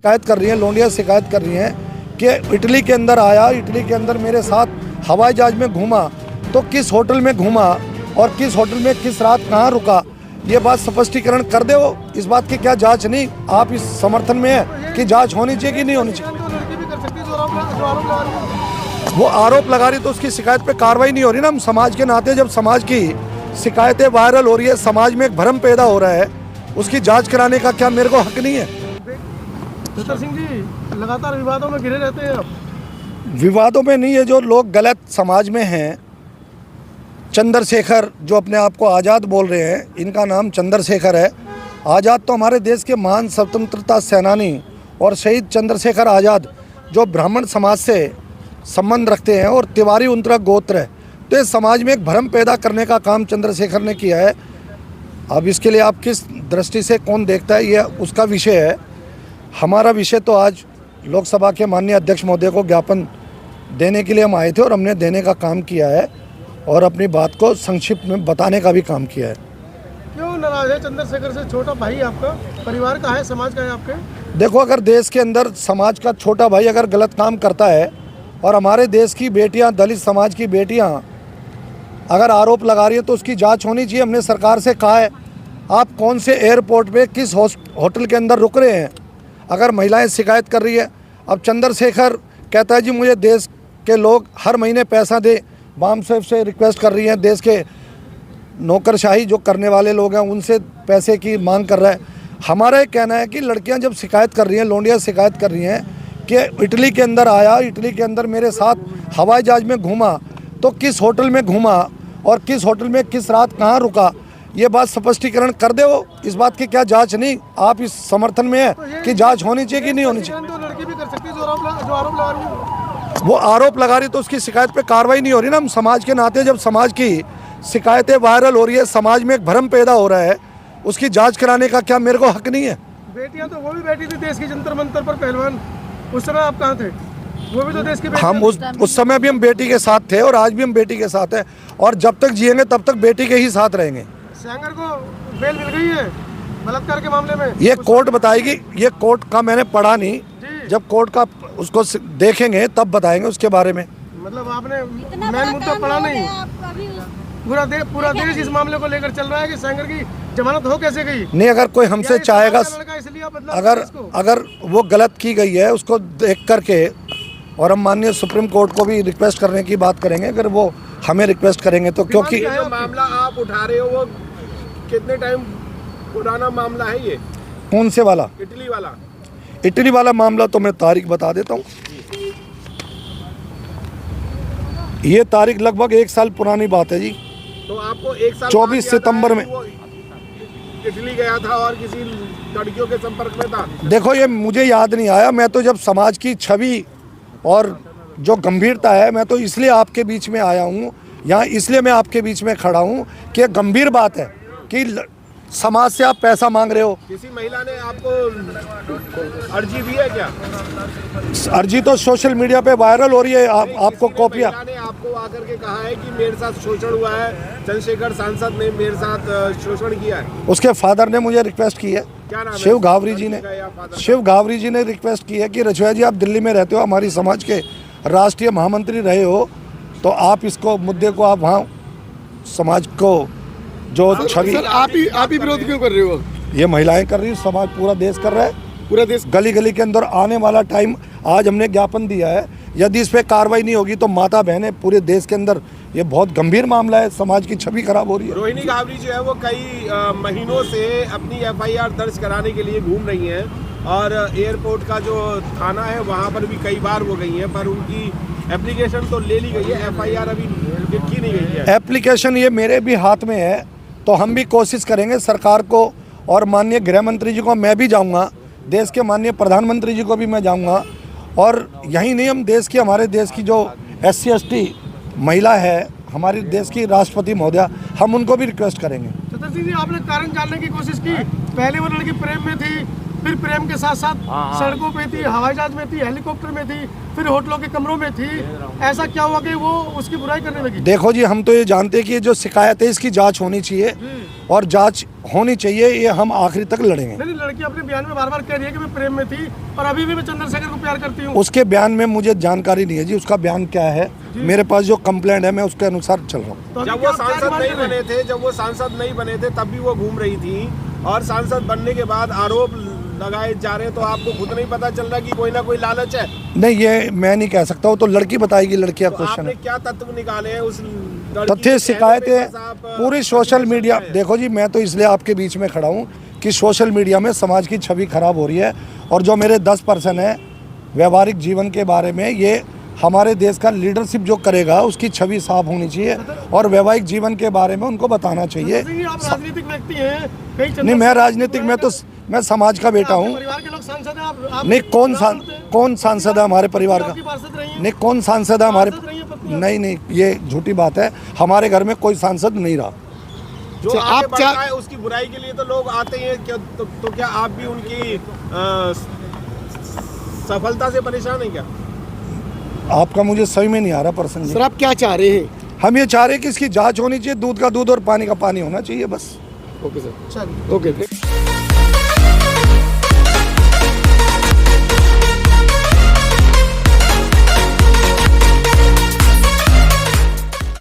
शिकायत कर रही हैं, लोंडिया शिकायत कर रही हैं कि इटली के अंदर आया, इटली के अंदर मेरे साथ हवाई जहाज में घूमा, तो किस होटल में घूमा और किस होटल में किस रात कहाँ रुका, ये बात स्पष्टीकरण कर दे। वो इस बात की क्या जांच नहीं, आप इस समर्थन में है कि जांच होनी चाहिए कि नहीं होनी चाहिए? वो आरोप लगा रही तो उसकी शिकायत पे कार्रवाई नहीं हो रही ना। हम समाज के नाते जब समाज की शिकायतें वायरल हो रही है, समाज में एक भ्रम पैदा हो रहा है, उसकी जांच कराने का क्या मेरे को हक नहीं है? छतर सिंह जी लगातार विवादों में घिरे रहते हैं। विवादों में नहीं है, जो लोग गलत समाज में हैं, चंद्रशेखर जो अपने आप को आज़ाद बोल रहे हैं, इनका नाम चंद्रशेखर है। आज़ाद तो हमारे देश के महान स्वतंत्रता सेनानी और शहीद चंद्रशेखर आज़ाद जो ब्राह्मण समाज से संबंध रखते हैं और तिवारी उनका गोत्र है, तो इस समाज में एक भ्रम पैदा करने का काम चंद्रशेखर ने किया है। अब इसके लिए आप किस दृष्टि से कौन देखता है, ये उसका विषय है। हमारा विषय तो आज लोकसभा के माननीय अध्यक्ष महोदय को ज्ञापन देने के लिए हम आए थे और हमने देने का काम किया है और अपनी बात को संक्षिप्त में बताने का भी काम किया है। क्यों नाराज है चंद्रशेखर से? छोटा भाई आपका, परिवार का है, समाज का है आपके? देखो, अगर देश के अंदर समाज का छोटा भाई अगर गलत काम करता है और हमारे देश की बेटियां, दलित समाज की बेटियां अगर आरोप लगा रही है तो उसकी जांच होनी चाहिए। हमने सरकार से कहा है, आप कौन से एयरपोर्ट पे किस होटल के अंदर रुक रहे हैं, अगर महिलाएं शिकायत कर रही है। अब चंद्रशेखर कहता है जी मुझे देश के लोग हर महीने पैसा दे, बाम साहब से रिक्वेस्ट कर रही हैं, देश के नौकरशाही जो करने वाले लोग हैं उनसे पैसे की मांग कर रहा है। हमारा ये कहना है कि लड़कियां जब शिकायत कर रही हैं, लोंडिया शिकायत कर रही हैं कि इटली के अंदर आया, इटली के अंदर मेरे साथ हवाई जहाज में घूमा, तो किस होटल में घूमा और किस होटल में किस रात कहाँ रुका, ये बात स्पष्टीकरण कर दे। वो इस बात की क्या जांच नहीं, आप इस समर्थन में है कि जांच होनी चाहिए कि नहीं होनी चाहिए? तो लड़की भी कर सकती है जो आरोप लगा रही है। वो आरोप लगा रही तो उसकी शिकायत पे कार्रवाई नहीं हो रही ना। हम समाज के नाते जब समाज की शिकायतें वायरल हो रही है, समाज में एक भ्रम पैदा हो रहा है, उसकी जांच कराने का क्या मेरे को हक नहीं है? बेटियां तो वो भी बैठी थी देश की जंतर मंतर पर पहलवान, उस समय आप कहाँ थे? वो भी तो देश की हम उस समय भी हम बेटी के साथ थे और आज भी हम बेटी के साथ हैं और जब तक जिएंगे तब तक बेटी के ही साथ रहेंगे। सेंगर को बेल मिल गई है बलात्कार के मामले में, ये कोर्ट बताएगी, ये कोर्ट का मैंने पढ़ा नहीं, जब कोर्ट का उसको देखेंगे तब बताएंगे उसके बारे में। मतलब आपने मेन मुद्दा पढ़ा नहीं? पूरा देश इस मामले को लेकर चल रहा है कि सेंगर की जमानत हो कैसे गई? नहीं, अगर कोई हमसे चाहेगा, अगर वो गलत की गई है उसको देख करके, और हम माननीय सुप्रीम कोर्ट को भी रिक्वेस्ट करने की बात करेंगे अगर वो हमें रिक्वेस्ट करेंगे तो। क्योंकि जो मामला आप उठा रहे हो वो कितने टाइम पुराना मामला है? ये कौन से वाला? इटली वाला। इटली वाला मामला तो मैं तारीख बता देता हूँ। ये तारीख लगभग 1 साल पुरानी बात है जी। तो आपको 1 साल 24 सितंबर में इटली गया था और किसी लड़कियों के संपर्क में था? देखो, ये मुझे याद नहीं आया। मैं तो जब समाज की छवि और जो गंभीरता है, मैं तो इसलिए आपके बीच में आया हूँ यहाँ, इसलिए मैं आपके बीच में खड़ा हूँ कि गंभीर बात है कि समाज से आप पैसा मांग रहे हो। किसी महिला ने आपको अर्जी दी है क्या? अर्जी तो सोशल मीडिया पे वायरल हो रही है। आपको कॉपियाँ ने आपको आकर के कहा है कि मेरे साथ शोषण हुआ है, चंद्रशेखर सांसद ने मेरे साथ शोषण किया है? उसके फादर ने मुझे रिक्वेस्ट की है, क्या नाम है? शिव घावरी जी ने रिक्वेस्ट की है कि रजवा जी आप दिल्ली में रहते हो, हमारी समाज के राष्ट्रीय महामंत्री रहे हो, तो आप इसको मुद्दे को आप वहाँ समाज को जो छवि। आप ही विरोध क्यों कर रहे हो? ये महिलाएं कर रही है, समाज पूरा देश कर रहा है, पूरा देश गली गली के अंदर आने वाला टाइम। आज हमने ज्ञापन दिया है, यदि इस पे कार्रवाई नहीं होगी तो माता बहनें पूरे देश के अंदर, ये बहुत गंभीर मामला है, समाज की छवि खराब हो रही है। रोहिणी घावरी जो है वो कई महीनों से अपनी FIR दर्ज कराने के लिए घूम रही हैं और एयरपोर्ट का जो थाना है वहाँ पर भी कई बार वो गई हैं, पर उनकी एप्लीकेशन तो ले ली गई है, FIR अभी लिखी नहीं गई है। एप्लीकेशन ये मेरे भी हाथ में है, तो हम भी कोशिश करेंगे सरकार को, और माननीय गृह मंत्री जी को मैं भी जाऊंगा, देश के माननीय प्रधानमंत्री जी को भी मैं जाऊंगा, और यही नहीं, हम देश की, हमारे देश की जो SC ST महिला है, हमारे देश की राष्ट्रपति महोदया, हम उनको भी रिक्वेस्ट करेंगे। छतर सिंह जी, आपने कारण जानने की कोशिश की? पहले वो लड़की प्रेम में थी, फिर प्रेम के साथ साथ सड़कों पे थी, हवाई जहाज में थी, हेलीकॉप्टर में थी, फिर होटलों के कमरों में थी। ऐसा क्या हुआ कि वो उसकी बुराई करने लगी? देखो जी, हम तो ये जानते हैं कि ये जो शिकायत है इसकी जांच होनी चाहिए और जांच होनी चाहिए, ये हम आखिरी तक लड़ेंगे। नहीं, लड़की अपने बयान में बार बार कह रही है कि मैं प्रेम में थी और अभी भी मैं चंद्रशेखर को प्यार करती हूँ। उसके बयान में मुझे जानकारी नहीं है जी, उसका बयान क्या है। मेरे पास जो कंप्लेंट है मैं उसके अनुसार चल रहा हूँ। तो अभी जब क्या- वो क्या सांसद डिमांड नहीं कर रहे बने हैं? थे, जब वो सांसद नहीं बने थे तब भी वो घूम रही थी, और सांसद बनने के बाद आरोप लगाए जा रहे हैं, तो आपको खुद नहीं पता चल रहा कि कोई ना कोई लालच है? नहीं, ये मैं नहीं कह सकता हूँ, तो लड़की बताएगी, लड़की का तो क्वेश्चन आपने है। क्या तत्व निकाले हैं उस लड़की तथ्य के शिकायतें कहने पे बस आप, पूरी सोशल मीडिया, देखो जी मैं तो इसलिए आपके बीच में खड़ा हूँ कि सोशल मीडिया में समाज की छवि खराब हो रही है, और जो मेरे 10% है व्यवहारिक जीवन के बारे में, ये हमारे देश का लीडरशिप जो करेगा उसकी छवि साफ होनी चाहिए, और वैवाहिक जीवन के बारे में उनको बताना चाहिए। नहीं, आप राजनीतिक व्यक्ति हैं, कहीं नहीं, चंद्रशेखर मैं राजनीतिक, मैं समाज का बेटा आपके हूँ। परिवार के लोग सांसद हैं, आप नहीं, कौन सांसद है हमारे परिवार का? आपकी पार्षद रही हैं? नहीं, कौन सांसद है हमारे? सांसद रही हैं पत्नी? नहीं नहीं, ये झूठी बात है, हमारे घर में कोई सांसद नहीं रहा। जो अच्छा, आगे आप बढ़ता क्या- है उसकी बुराई के लिए तो लोग आते हैं क्या? तो क्या आप भी उनकी सफलता से परेशान हैं क्या? आपका मुझे सही में नहीं आ रहा पर्सन जी। सर, आप क्या चाह रहे हैं? हम ये चाह रहे हैं कि इसकी जांच होनी चाहिए, दूध का दूध और पानी का पानी होना चाहिए, बस। ओके सर, चलिए, ओके।